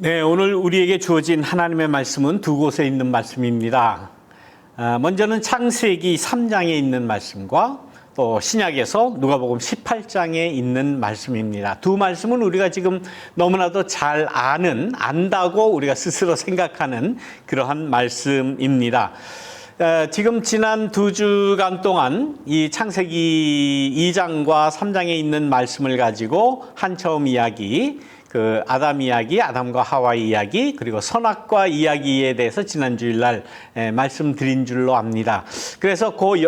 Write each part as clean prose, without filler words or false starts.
네, 오늘 우리에게 주어진 하나님의 말씀은 두 곳에 있는 말씀입니다. 먼저는 창세기 3장에 있는 말씀과 또 신약에서 누가복음 18장에 있는 말씀입니다. 두 말씀은 우리가 지금 너무나도 잘 안다고 우리가 스스로 생각하는 그러한 말씀입니다. 지금 지난 2주간 동안 이 창세기 2장과 3장에 있는 말씀을 가지고 한처음 이야기, 아담 이야기, 아담과 하와 이야기, 그리고 선악과 이야기에 대해서 지난 주일날 말씀드린 줄로 압니다. 그래서 그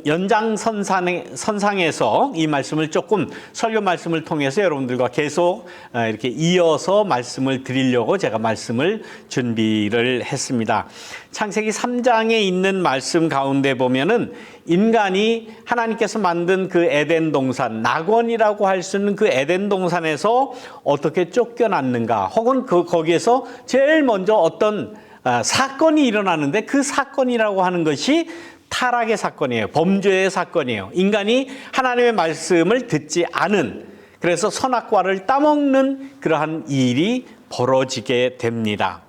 연장선상에서 이 말씀을 조금 설교 말씀을 통해서 여러분들과 계속 이렇게 이어서 말씀을 드리려고 제가 말씀을 준비를 했습니다. 창세기 3장에 있는 말씀 가운데 보면은 인간이 하나님께서 만든 그 에덴 동산, 낙원이라고 할 수 있는 그 에덴 동산에서 어떻게 쫓겨났는가, 혹은 거기에서 제일 먼저 어떤 사건이 일어나는데 그 사건이라고 하는 것이 타락의 사건이에요. 범죄의 사건이에요. 인간이 하나님의 말씀을 듣지 않은, 그래서 선악과를 따먹는 그러한 일이 벌어지게 됩니다.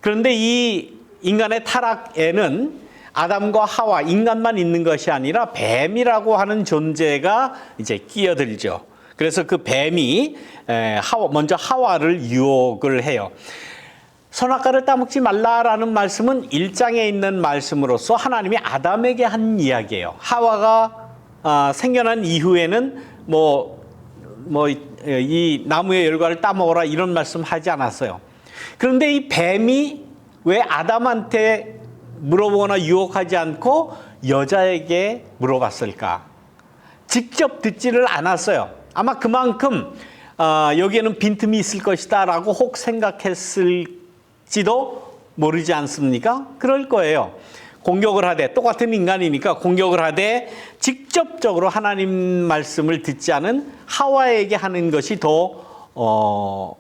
그런데 이 인간의 타락에는 아담과 하와, 인간만 있는 것이 아니라 뱀이라고 하는 존재가 이제 끼어들죠. 그래서 그 뱀이 먼저 하와를 유혹을 해요. 선악과를 따먹지 말라라는 말씀은 1장에 있는 말씀으로서 하나님이 아담에게 한 이야기예요. 하와가 생겨난 이후에는 이 나무의 열과를 따먹어라 이런 말씀 하지 않았어요. 그런데 이 뱀이 왜 아담한테 물어보거나 유혹하지 않고 여자에게 물어봤을까? 직접 듣지를 않았어요. 아마 그만큼 여기에는 빈틈이 있을 것이다 라고 혹 생각했을지도 모르지 않습니까? 그럴 거예요. 공격을 하되, 똑같은 인간이니까 공격을 하되 직접적으로 하나님 말씀을 듣지 않은 하와에게 하는 것이 더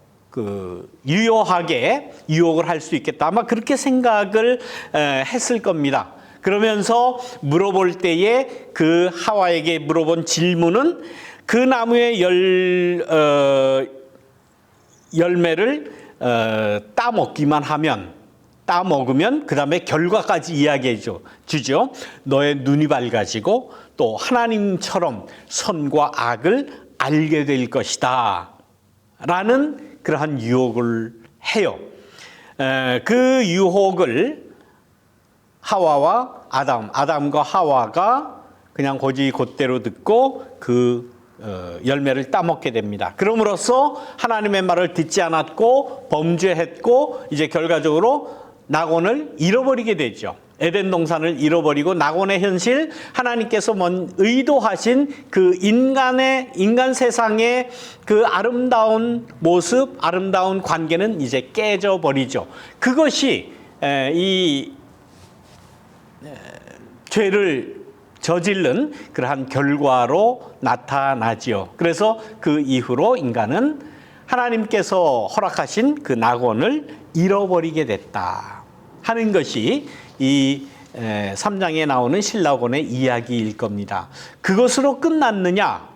유효하게 유혹을 할 수 있겠다. 아마 그렇게 생각을 했을 겁니다. 그러면서 물어볼 때에 그 하와에게 물어본 질문은 그 나무의 열매를 따먹기만 하면, 따먹으면 그 다음에 결과까지 이야기해 주죠. 너의 눈이 밝아지고 또 하나님처럼 선과 악을 알게 될 것이다 라는 그러한 유혹을 해요. 그 유혹을 하와와 아담과 하와가 그냥 곧대로 듣고 그 열매를 따먹게 됩니다. 그럼으로써 하나님의 말을 듣지 않았고 범죄했고 이제 결과적으로 낙원을 잃어버리게 되죠. 에덴 동산을 잃어버리고 낙원의 현실, 하나님께서 의도하신 그 인간 세상의 그 아름다운 모습, 아름다운 관계는 이제 깨져버리죠. 그것이 이 죄를 저지른 그러한 결과로 나타나지요. 그래서 그 이후로 인간은 하나님께서 허락하신 그 낙원을 잃어버리게 됐다 하는 것이 이 3장에 나오는 신라곤의 이야기일 겁니다. 그것으로 끝났느냐?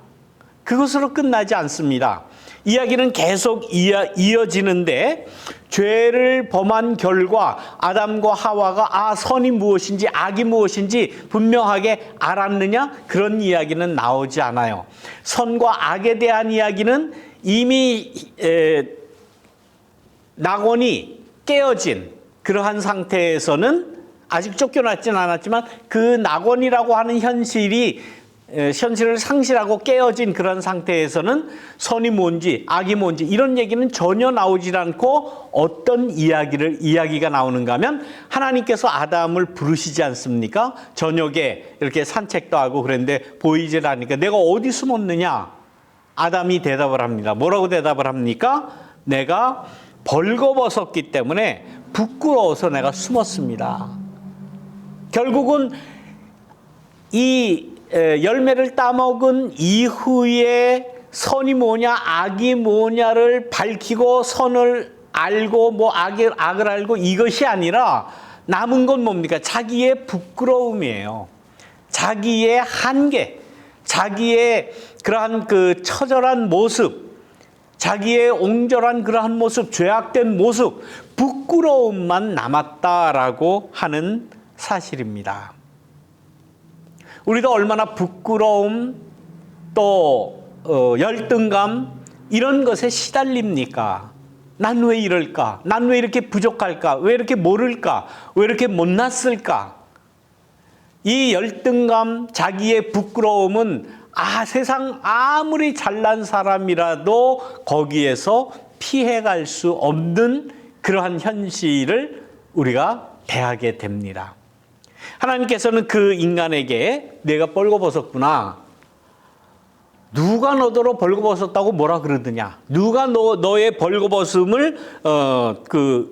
그것으로 끝나지 않습니다. 이야기는 계속 이어지는데 죄를 범한 결과 아담과 하와가 선이 무엇인지 악이 무엇인지 분명하게 알았느냐? 그런 이야기는 나오지 않아요. 선과 악에 대한 이야기는 이미 낙원이 깨어진 그러한 상태에서는 아직 쫓겨났지는 않았지만 그 낙원이라고 하는 현실을 상실하고 깨어진 그런 상태에서는 선이 뭔지 악이 뭔지 이런 얘기는 전혀 나오질 않고 어떤 이야기가 나오는가 하면 하나님께서 아담을 부르시지 않습니까? 저녁에 이렇게 산책도 하고 그랬는데 보이질 않으니까 내가 어디 숨었느냐? 아담이 대답을 합니다. 뭐라고 대답을 합니까? 내가 벌거벗었기 때문에 부끄러워서 내가 숨었습니다. 결국은 이 열매를 따먹은 이후에 선이 뭐냐 악이 뭐냐를 밝히고 선을 알고 악을 알고 이것이 아니라 남은 건 뭡니까? 자기의 부끄러움이에요. 자기의 한계, 자기의 그러한 그 처절한 모습, 자기의 옹졸한 그러한 모습, 죄악된 모습, 부끄러움만 남았다라고 하는 사실입니다. 우리도 얼마나 부끄러움, 또 열등감 이런 것에 시달립니까? 난 왜 이럴까? 난 왜 이렇게 부족할까? 왜 이렇게 모를까? 왜 이렇게 못났을까? 이 열등감, 자기의 부끄러움은 세상 아무리 잘난 사람이라도 거기에서 피해갈 수 없는 그러한 현실을 우리가 대하게 됩니다. 하나님께서는 그 인간에게 내가 벌거벗었구나. 누가 너더러 벌거벗었다고 뭐라 그러더냐? 누가 너의 벌거벗음을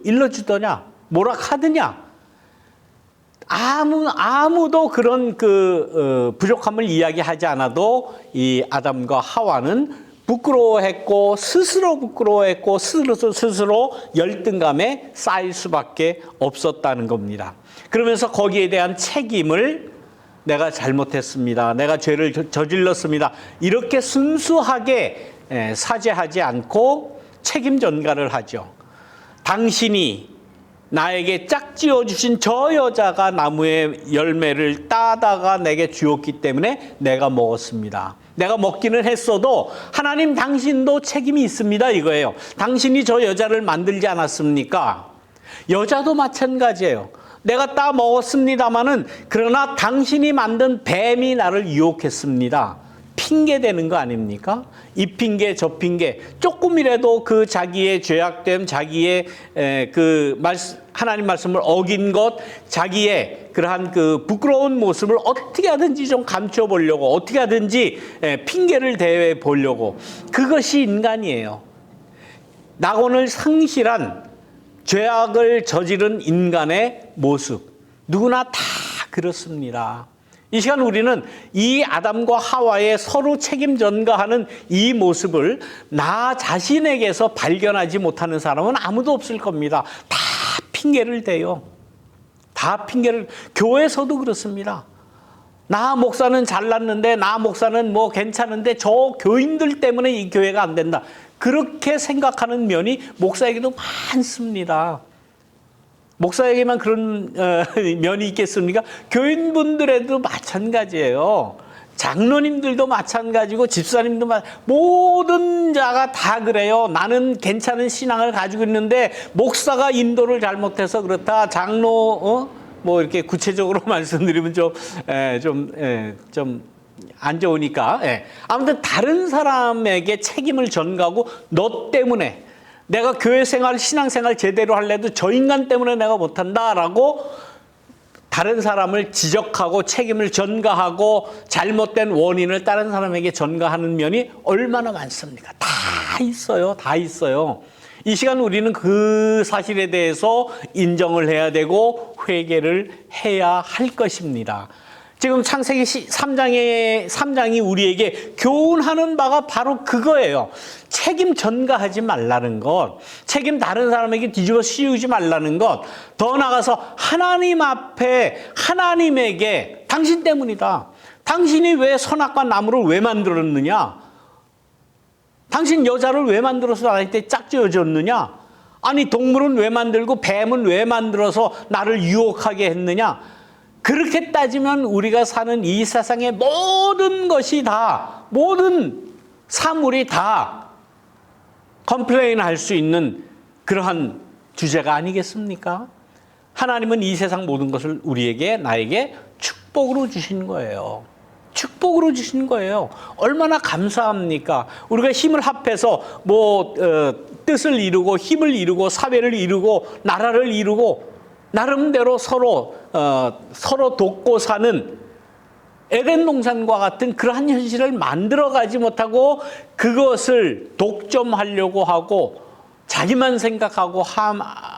일러주더냐? 뭐라 하더냐? 아무도 그런 부족함을 이야기하지 않아도 이 아담과 하와는 부끄러워했고 스스로 부끄러워했고 스스로 열등감에 쌓일 수밖에 없었다는 겁니다. 그러면서 거기에 대한 책임을 내가 잘못했습니다. 내가 죄를 저질렀습니다. 이렇게 순수하게 사죄하지 않고 책임 전가를 하죠. 당신이 나에게 짝지어 주신 저 여자가 나무의 열매를 따다가 내게 주었기 때문에 내가 먹었습니다. 내가 먹기는 했어도 하나님 당신도 책임이 있습니다 이거예요. 당신이 저 여자를 만들지 않았습니까? 여자도 마찬가지예요. 내가 따 먹었습니다마는 그러나 당신이 만든 뱀이 나를 유혹했습니다. 핑계 대는 거 아닙니까? 이 핑계 저 핑계 조금이라도 그 자기의 죄악됨, 자기의 하나님 말씀을 어긴 것, 자기의 그러한 그 부끄러운 모습을 어떻게 하든지 좀 감춰보려고, 어떻게 하든지 핑계를 대해 보려고, 그것이 인간이에요. 낙원을 상실한 죄악을 저지른 인간의 모습, 누구나 다 그렇습니다. 이 시간 우리는 이 아담과 하와의 서로 책임 전가하는 이 모습을 나 자신에게서 발견하지 못하는 사람은 아무도 없을 겁니다. 다 핑계를 대요. 다 핑계를, 교회에서도 그렇습니다. 나 목사는 잘났는데, 나 목사는 뭐 괜찮은데 저 교인들 때문에 이 교회가 안 된다. 그렇게 생각하는 면이 목사에게도 많습니다. 목사에게만 그런 면이 있겠습니까? 교인분들에도 마찬가지예요. 장로님들도 마찬가지고 집사님도 모든 자가 다 그래요. 나는 괜찮은 신앙을 가지고 있는데 목사가 인도를 잘못해서 그렇다. 장로 뭐 이렇게 구체적으로 말씀드리면 좀 안 좋으니까. 아무튼 다른 사람에게 책임을 전가하고 너 때문에 내가 교회 생활, 신앙 생활 제대로 할래도 저 인간 때문에 내가 못한다라고 다른 사람을 지적하고 책임을 전가하고 잘못된 원인을 다른 사람에게 전가하는 면이 얼마나 많습니까? 다 있어요. 다 있어요. 이 시간 우리는 그 사실에 대해서 인정을 해야 되고 회개를 해야 할 것입니다. 지금 창세기 3장이 우리에게 교훈하는 바가 바로 그거예요. 책임 전가하지 말라는 것, 책임 다른 사람에게 뒤집어 씌우지 말라는 것, 더 나아가서 하나님 앞에 하나님에게 당신 때문이다. 당신이 왜 선악과 나무를 왜 만들었느냐? 당신 여자를 왜 만들어서 나한테 짝지어줬느냐? 아니 동물은 왜 만들고 뱀은 왜 만들어서 나를 유혹하게 했느냐? 그렇게 따지면 우리가 사는 이 세상의 모든 것이 다, 모든 사물이 다 컴플레인 할 수 있는 그러한 주제가 아니겠습니까? 하나님은 이 세상 모든 것을 우리에게, 나에게 축복으로 주신 거예요. 축복으로 주신 거예요. 얼마나 감사합니까? 우리가 힘을 합해서 뜻을 이루고 힘을 이루고 사회를 이루고 나라를 이루고 나름대로 서로 돕고 사는 에덴 동산과 같은 그러한 현실을 만들어가지 못하고 그것을 독점하려고 하고 자기만 생각하고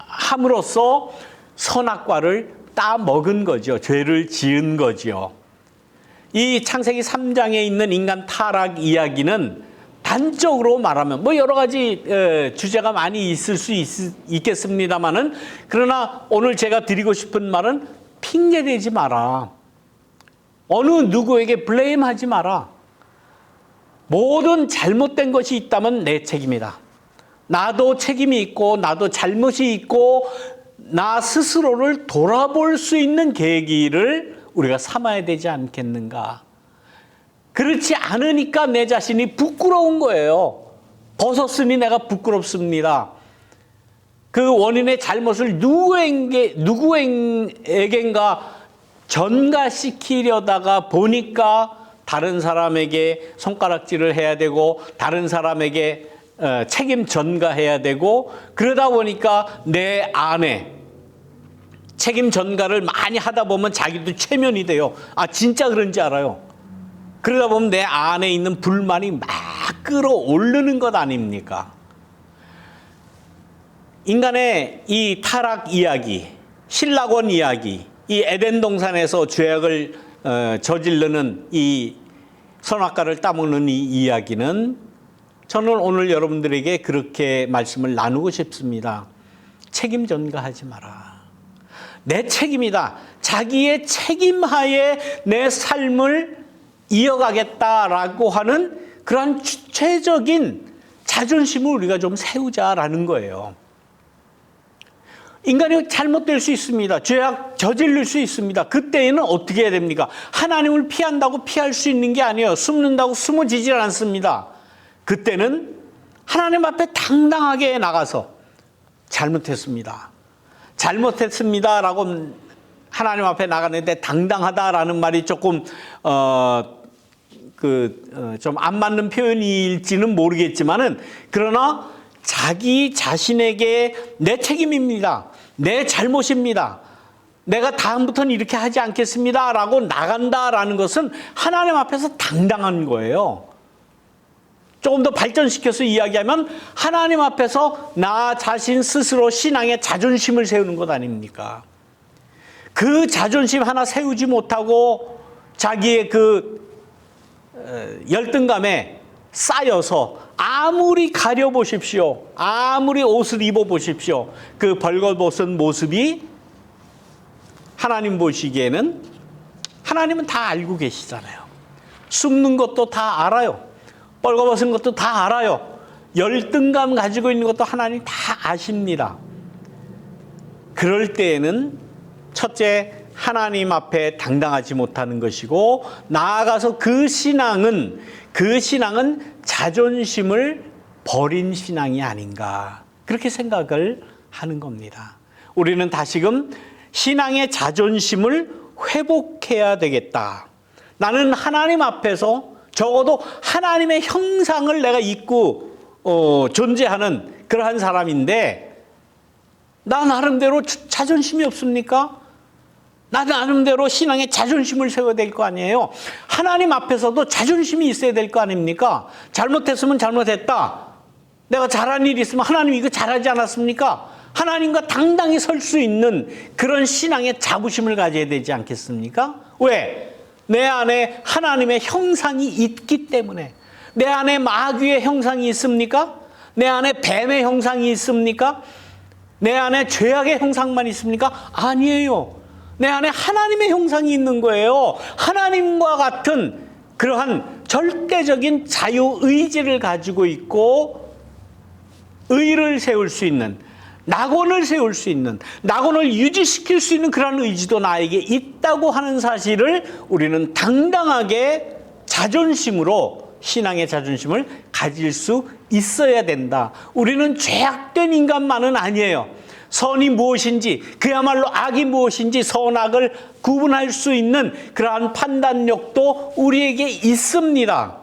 함으로써 선악과를 따먹은 거죠. 죄를 지은 거죠. 이 창세기 3장에 있는 인간 타락 이야기는 단적으로 말하면 여러 가지 주제가 많이 있을 수 있겠습니다만은, 그러나 오늘 제가 드리고 싶은 말은 핑계대지 마라. 어느 누구에게 블레임하지 마라. 모든 잘못된 것이 있다면 내 책임이다. 나도 책임이 있고 나도 잘못이 있고 나 스스로를 돌아볼 수 있는 계기를 우리가 삼아야 되지 않겠는가. 그렇지 않으니까 내 자신이 부끄러운 거예요. 벗었으니 내가 부끄럽습니다. 그 원인의 잘못을 누구에겐가 전가시키려다가 보니까 다른 사람에게 손가락질을 해야 되고 다른 사람에게 책임 전가해야 되고 그러다 보니까 내 안에 책임 전가를 많이 하다 보면 자기도 최면이 돼요. 아, 진짜 그런지 알아요. 그러다 보면 내 안에 있는 불만이 막 끌어오르는 것 아닙니까? 인간의 이 타락 이야기, 신라권 이야기, 이 에덴 동산에서 죄악을 저지르는 이 선악과를 따먹는 이 이야기는 저는 오늘 여러분들에게 그렇게 말씀을 나누고 싶습니다. 책임 전가하지 마라. 내 책임이다. 자기의 책임하에 내 삶을 이어가겠다라고 하는 그러한 주체적인 자존심을 우리가 좀 세우자라는 거예요. 인간이 잘못될 수 있습니다. 죄악 저지를 수 있습니다. 그때에는 어떻게 해야 됩니까? 하나님을 피한다고 피할 수 있는 게 아니에요. 숨는다고 숨어지질 않습니다. 그때는 하나님 앞에 당당하게 나가서 잘못했습니다. 잘못했습니다라고 하나님 앞에 나가는데 당당하다라는 말이 조금 좀 안 맞는 표현일지는 모르겠지만은 그러나 자기 자신에게 내 책임입니다. 내 잘못입니다. 내가 다음부터는 이렇게 하지 않겠습니다라고 나간다라는 것은 하나님 앞에서 당당한 거예요. 조금 더 발전시켜서 이야기하면 하나님 앞에서 나 자신 스스로 신앙의 자존심을 세우는 것 아닙니까? 그 자존심 하나 세우지 못하고 자기의 그 열등감에 쌓여서 아무리 가려보십시오. 아무리 옷을 입어보십시오. 그 벌거벗은 모습이 하나님 보시기에는 하나님은 다 알고 계시잖아요. 숨는 것도 다 알아요. 벌거벗은 것도 다 알아요. 열등감 가지고 있는 것도 하나님 다 아십니다. 그럴 때에는 첫째, 하나님 앞에 당당하지 못하는 것이고 나아가서 그 신앙은 자존심을 버린 신앙이 아닌가 그렇게 생각을 하는 겁니다. 우리는 다시금 신앙의 자존심을 회복해야 되겠다. 나는 하나님 앞에서 적어도 하나님의 형상을 내가 입고 존재하는 그러한 사람인데 나 나름대로 자존심이 없습니까? 나 나름대로 신앙의 자존심을 세워야 될 거 아니에요. 하나님 앞에서도 자존심이 있어야 될 거 아닙니까? 잘못했으면 잘못했다. 내가 잘한 일이 있으면 하나님 이거 잘하지 않았습니까? 하나님과 당당히 설 수 있는 그런 신앙의 자부심을 가져야 되지 않겠습니까? 왜? 내 안에 하나님의 형상이 있기 때문에. 내 안에 마귀의 형상이 있습니까? 내 안에 뱀의 형상이 있습니까? 내 안에 죄악의 형상만 있습니까? 아니에요. 내 안에 하나님의 형상이 있는 거예요. 하나님과 같은 그러한 절대적인 자유의지를 가지고 있고 의를 세울 수 있는, 낙원을 세울 수 있는, 낙원을 유지시킬 수 있는 그런 의지도 나에게 있다고 하는 사실을 우리는 당당하게 자존심으로 신앙의 자존심을 가질 수 있어야 된다. 우리는 죄악된 인간만은 아니에요. 선이 무엇인지, 그야말로 악이 무엇인지 선악을 구분할 수 있는 그러한 판단력도 우리에게 있습니다.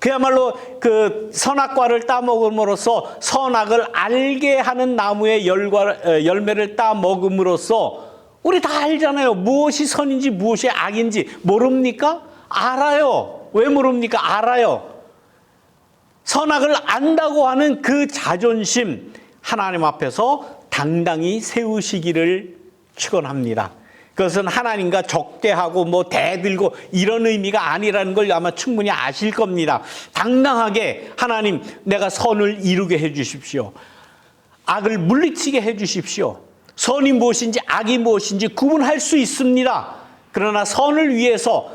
그야말로 그 선악과를 따먹음으로써 선악을 알게 하는 나무의 열매를 따먹음으로써 우리 다 알잖아요. 무엇이 선인지 무엇이 악인지 모릅니까? 알아요. 왜 모릅니까? 알아요. 선악을 안다고 하는 그 자존심 하나님 앞에서 당당히 세우시기를 축원합니다. 그것은 하나님과 적대하고 뭐 대들고 이런 의미가 아니라는 걸 아마 충분히 아실 겁니다. 당당하게 하나님 내가 선을 이루게 해 주십시오. 악을 물리치게 해 주십시오. 선이 무엇인지 악이 무엇인지 구분할 수 있습니다. 그러나 선을 위해서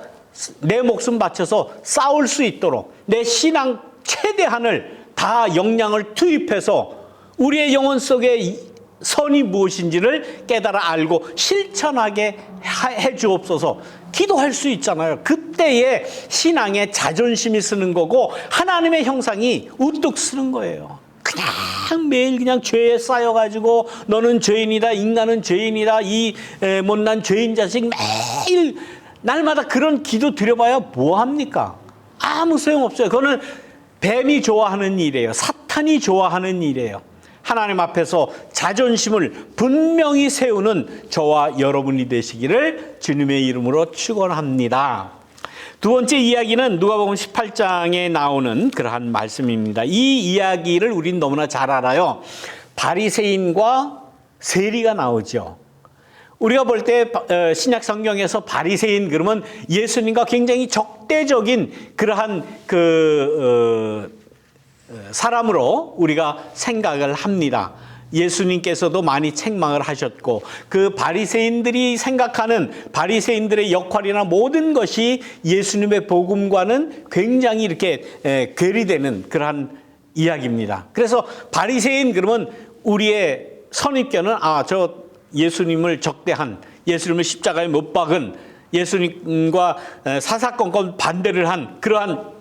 내 목숨 바쳐서 싸울 수 있도록 내 신앙 최대한을 다 영향을 투입해서 우리의 영혼 속에 선이 무엇인지를 깨달아 알고 실천하게 해 주옵소서. 기도할 수 있잖아요. 그때에 신앙의 자존심이 쓰는 거고 하나님의 형상이 우뚝 쓰는 거예요. 그냥 매일 그냥 죄에 쌓여가지고 너는 죄인이다, 인간은 죄인이다, 이 못난 죄인 자식 매일 날마다 그런 기도 드려봐야 뭐합니까? 아무 소용없어요. 그거는 뱀이 좋아하는 일이에요. 사탄이 좋아하는 일이에요. 하나님 앞에서 자존심을 분명히 세우는 저와 여러분이 되시기를 주님의 이름으로 축원합니다. 두 번째 이야기는 누가복음 18장에 나오는 그러한 말씀입니다. 이 이야기를 우린 너무나 잘 알아요. 바리새인과 세리가 나오죠. 우리가 볼 때 신약 성경에서 바리새인 그러면 예수님과 굉장히 적대적인 그러한 사람으로 우리가 생각을 합니다. 예수님께서도 많이 책망을 하셨고 그 바리새인들이 생각하는 바리새인들의 역할이나 모든 것이 예수님의 복음과는 굉장히 이렇게 괴리되는 그러한 이야기입니다. 그래서 바리새인 그러면 우리의 선입견은 저 예수님을 적대한, 예수님을 십자가에 못 박은, 예수님과 사사건건 반대를 한 그러한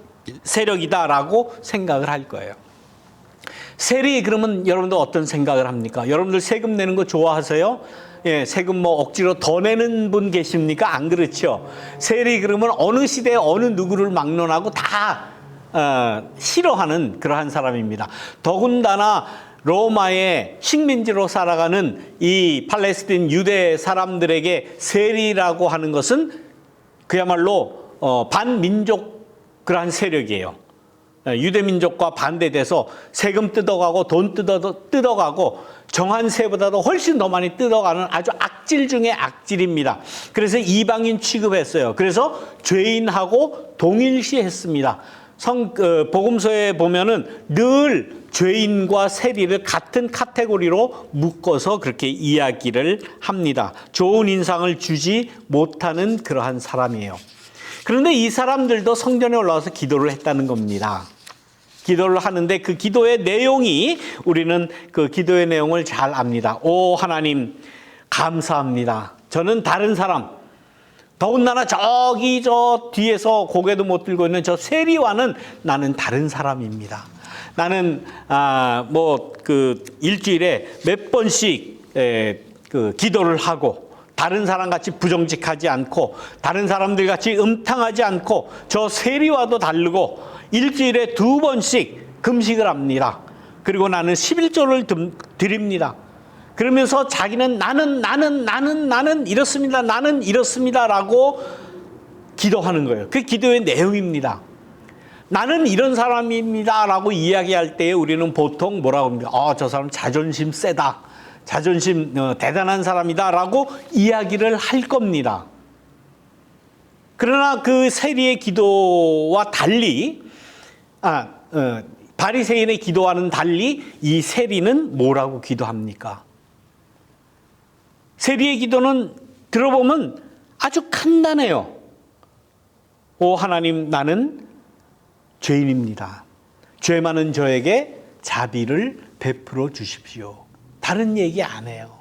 세력이다라고 생각을 할 거예요. 세리 그러면 여러분들 어떤 생각을 합니까? 여러분들 세금 내는 거 좋아하세요? 예, 세금 뭐 억지로 더 내는 분 계십니까? 안 그렇죠. 세리 그러면 어느 시대에 어느 누구를 막론하고 다 싫어하는 그러한 사람입니다. 더군다나 로마의 식민지로 살아가는 이 팔레스틴 유대 사람들에게 세리라고 하는 것은 그야말로 반민족 그러한 세력이에요. 유대민족과 반대돼서 세금 뜯어가고 돈 뜯어가고 정한세보다도 훨씬 더 많이 뜯어가는 아주 악질 중에 악질입니다. 그래서 이방인 취급했어요. 그래서 죄인하고 동일시했습니다. 복음서에 보면은 늘 죄인과 세리를 같은 카테고리로 묶어서 그렇게 이야기를 합니다. 좋은 인상을 주지 못하는 그러한 사람이에요. 그런데 이 사람들도 성전에 올라와서 기도를 했다는 겁니다. 기도를 하는데 그 기도의 내용이 우리는 그 기도의 내용을 잘 압니다. 오 하나님 감사합니다. 저는 다른 사람, 더군다나 저기 저 뒤에서 고개도 못 들고 있는 저 세리와는 나는 다른 사람입니다. 나는 일주일에 몇 번씩 기도를 하고 다른 사람 같이 부정직하지 않고 다른 사람들 같이 음탕하지 않고 저 세리와도 다르고 일주일에 2번씩 금식을 합니다. 그리고 나는 11조를 드립니다. 그러면서 자기는 나는 이렇습니다. 나는 이렇습니다라고 기도하는 거예요. 그 기도의 내용입니다. 나는 이런 사람입니다라고 이야기할 때에 우리는 보통 뭐라고 합니까? 저 사람 자존심 세다. 자존심 대단한 사람이다라고 이야기를 할 겁니다. 그러나 그 세리의 기도와 달리 바리새인의 기도와는 달리 이 세리는 뭐라고 기도합니까? 세리의 기도는 들어보면 아주 간단해요. 오 하나님 나는 죄인입니다. 죄 많은 저에게 자비를 베풀어 주십시오. 다른 얘기 안 해요.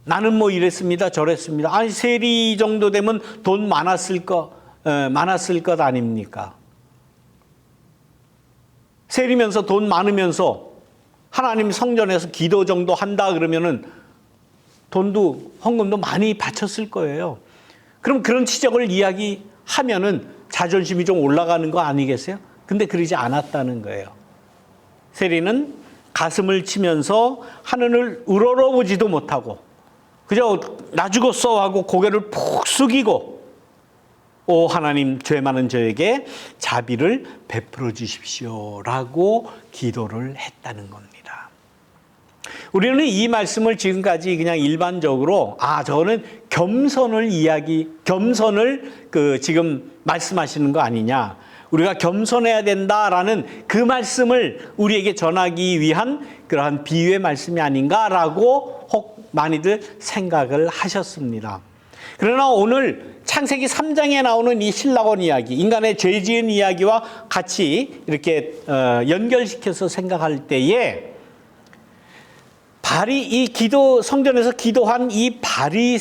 나는 뭐 이랬습니다 저랬습니다. 아니 세리 정도 되면 돈 많았을 것 아닙니까? 세리면서 돈 많으면서 하나님 성전에서 기도 정도 한다 그러면은 돈도 헌금도 많이 바쳤을 거예요. 그럼 그런 지적을 이야기하면은 자존심이 좀 올라가는 거 아니겠어요? 근데 그러지 않았다는 거예요. 세리는 가슴을 치면서 하늘을 우러러보지도 못하고 그저 나 죽었어 하고 고개를 푹 숙이고 오 하나님 죄 많은 저에게 자비를 베풀어 주십시오라고 기도를 했다는 겁니다. 우리는 이 말씀을 지금까지 그냥 일반적으로 저거는 겸손을 지금 말씀하시는 거 아니냐. 우리가 겸손해야 된다라는 그 말씀을 우리에게 전하기 위한 그러한 비유의 말씀이 아닌가라고 혹 많이들 생각을 하셨습니다. 그러나 오늘 창세기 3장에 나오는 이 신라곤 이야기, 인간의 죄 지은 이야기와 같이 이렇게 연결시켜서 생각할 때에 이 기도, 성전에서 기도한 이 바리새인의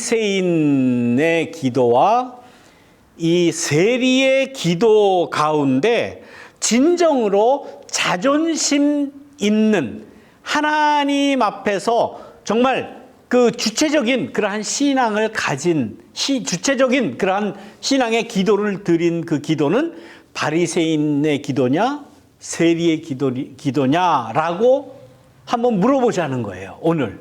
기도와 이 세리의 기도 가운데 진정으로 자존심 있는, 하나님 앞에서 정말 그 주체적인 그러한 신앙을 가진, 주체적인 그러한 신앙의 기도를 드린 그 기도는 바리새인의 기도냐 세리의 기도냐라고 한번 물어보자는 거예요. 오늘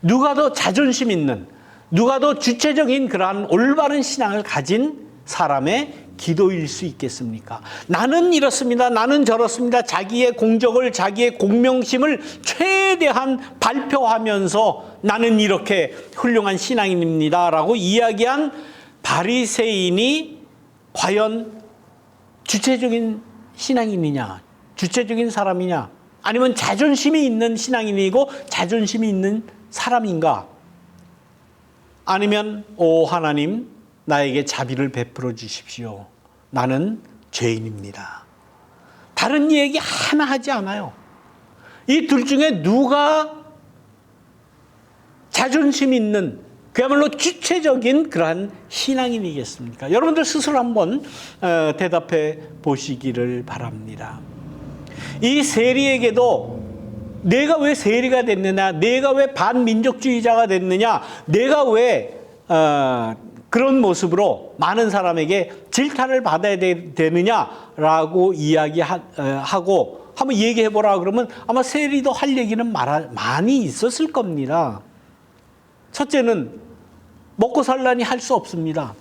누가 더 자존심 있는, 누가 더 주체적인 그러한 올바른 신앙을 가진 사람의 기도일 수 있겠습니까? 나는 이렇습니다, 나는 저렇습니다, 자기의 공적을, 자기의 공명심을 최대한 발표하면서 나는 이렇게 훌륭한 신앙인입니다 라고 이야기한 바리새인이 과연 주체적인 신앙인이냐, 주체적인 사람이냐, 아니면 자존심이 있는 신앙인이고 자존심이 있는 사람인가? 아니면 오 하나님, 나에게 자비를 베풀어 주십시오, 나는 죄인입니다, 다른 얘기 하나 하지 않아요. 이 둘 중에 누가 자존심 있는, 그야말로 주체적인 그러한 신앙인이겠습니까? 여러분들 스스로 한번 대답해 보시기를 바랍니다. 이 세리에게도 내가 왜 세리가 됐느냐, 내가 왜 반민족주의자가 됐느냐, 내가 왜 그런 모습으로 많은 사람에게 질타를 받아야 되느냐라고 이야기하고 한번 얘기해보라 그러면 아마 세리도 할 얘기는 많이 있었을 겁니다. 첫째는 먹고 살라니 할 수 없습니다.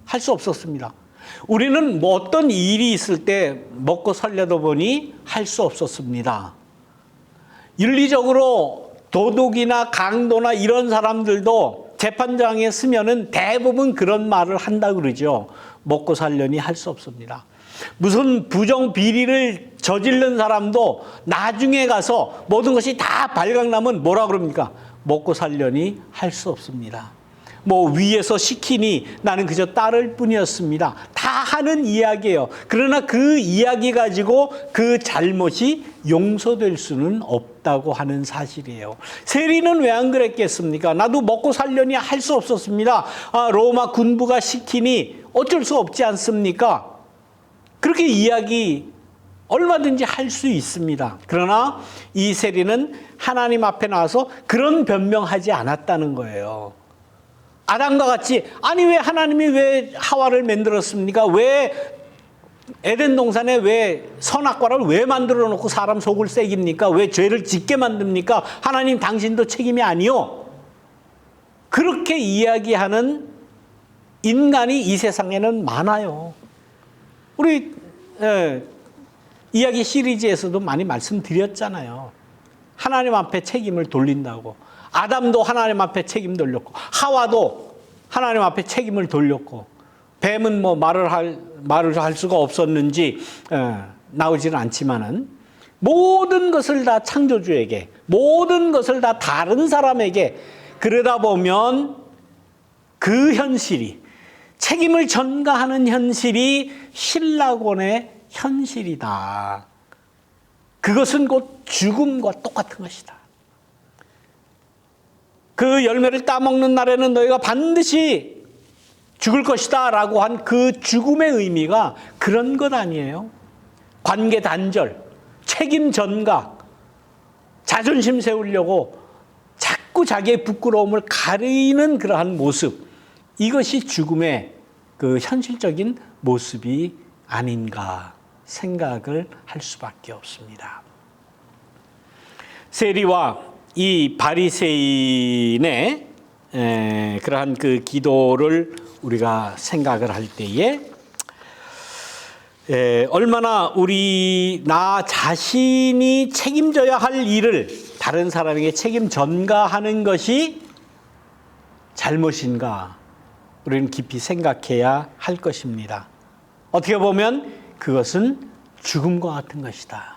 할 수 없었습니다. 우리는 뭐 어떤 일이 있을 때 먹고 살려다 보니 할 수 없었습니다. 윤리적으로 도둑이나 강도나 이런 사람들도 재판장에 서면은 대부분 그런 말을 한다 그러죠. 먹고 살려니 할 수 없습니다. 무슨 부정 비리를 저지른 사람도 나중에 가서 모든 것이 다 발각나면 뭐라 그럽니까? 먹고 살려니 할 수 없습니다. 뭐 위에서 시키니 나는 그저 따를 뿐이었습니다, 다 하는 이야기예요. 그러나 그 이야기 가지고 그 잘못이 용서될 수는 없다고 하는 사실이에요. 세리는 왜 안 그랬겠습니까? 나도 먹고 살려니 할 수 없었습니다. 로마 군부가 시키니 어쩔 수 없지 않습니까? 그렇게 이야기 얼마든지 할 수 있습니다. 그러나 이 세리는 하나님 앞에 나와서 그런 변명하지 않았다는 거예요. 아담과 같이, 아니 왜 하나님이 왜 하와를 만들었습니까? 왜 에덴 동산에 왜 선악과를 왜 만들어 놓고 사람 속을 새깁니까? 왜 죄를 짓게 만듭니까? 하나님 당신도 책임이 아니요. 그렇게 이야기하는 인간이 이 세상에는 많아요. 우리 이야기 시리즈에서도 많이 말씀드렸잖아요. 하나님 앞에 책임을 돌린다고. 아담도 하나님 앞에 책임 돌렸고, 하와도 하나님 앞에 책임을 돌렸고, 뱀은 뭐 말을 할 수가 없었는지 나오지는 않지만은 모든 것을 다 창조주에게, 모든 것을 다 다른 사람에게, 그러다 보면 그 현실이, 책임을 전가하는 현실이 신라곤의 현실이다. 그것은 곧 죽음과 똑같은 것이다. 그 열매를 따먹는 날에는 너희가 반드시 죽을 것이다 라고 한 그 죽음의 의미가 그런 것 아니에요? 관계 단절, 책임 전가, 자존심 세우려고 자꾸 자기의 부끄러움을 가리는 그러한 모습, 이것이 죽음의 그 현실적인 모습이 아닌가 생각을 할 수밖에 없습니다. 세리와 이 바리새인의 그러한 그 기도를 우리가 생각을 할 때에 얼마나 나 자신이 책임져야 할 일을 다른 사람에게 책임 전가하는 것이 잘못인가 우리는 깊이 생각해야 할 것입니다. 어떻게 보면 그것은 죽음과 같은 것이다.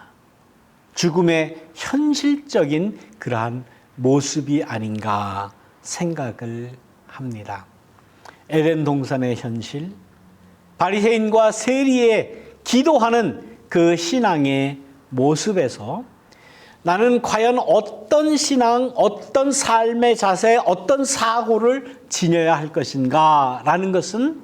죽음의 현실적인 그러한 모습이 아닌가 생각을 합니다. 에덴 동산의 현실, 바리새인과 세리의 기도하는 그 신앙의 모습에서 나는 과연 어떤 신앙, 어떤 삶의 자세, 어떤 사고를 지녀야 할 것인가 라는 것은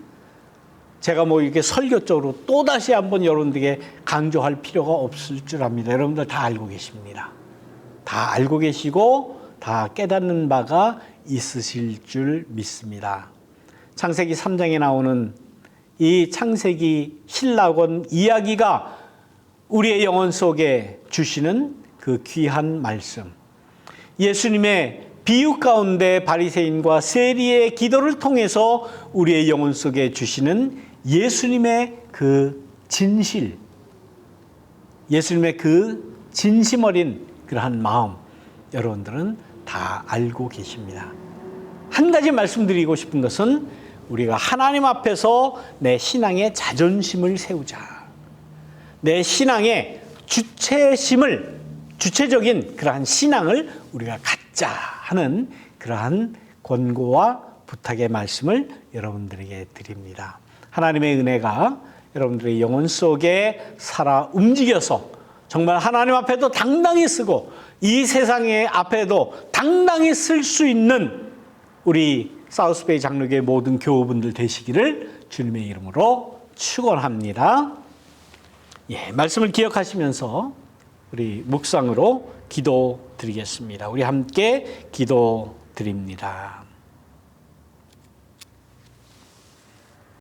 제가 이렇게 설교적으로 또다시 한번 여러분들에게 강조할 필요가 없을 줄 압니다. 여러분들 다 알고 계십니다. 다 알고 계시고 다 깨닫는 바가 있으실 줄 믿습니다. 창세기 3장에 나오는 이 창세기 신라권 이야기가 우리의 영혼 속에 주시는 그 귀한 말씀, 예수님의 비유 가운데 바리새인과 세리의 기도를 통해서 우리의 영혼 속에 주시는 예수님의 그 진실, 예수님의 그 진심 어린 그러한 마음, 여러분들은 다 알고 계십니다. 한 가지 말씀드리고 싶은 것은 우리가 하나님 앞에서 내 신앙의 자존심을 세우자. 내 신앙의 주체적인 그러한 신앙을 우리가 갖자 하는 그러한 권고와 부탁의 말씀을 여러분들에게 드립니다. 하나님의 은혜가 여러분들의 영혼 속에 살아 움직여서 정말 하나님 앞에도 당당히 쓰고 이 세상의 앞에도 당당히 쓸 수 있는 우리 사우스베이 장로교회 모든 교우분들 되시기를 주님의 이름으로 축원합니다. 말씀을 기억하시면서 우리 묵상으로 기도 드리겠습니다. 우리 함께 기도 드립니다.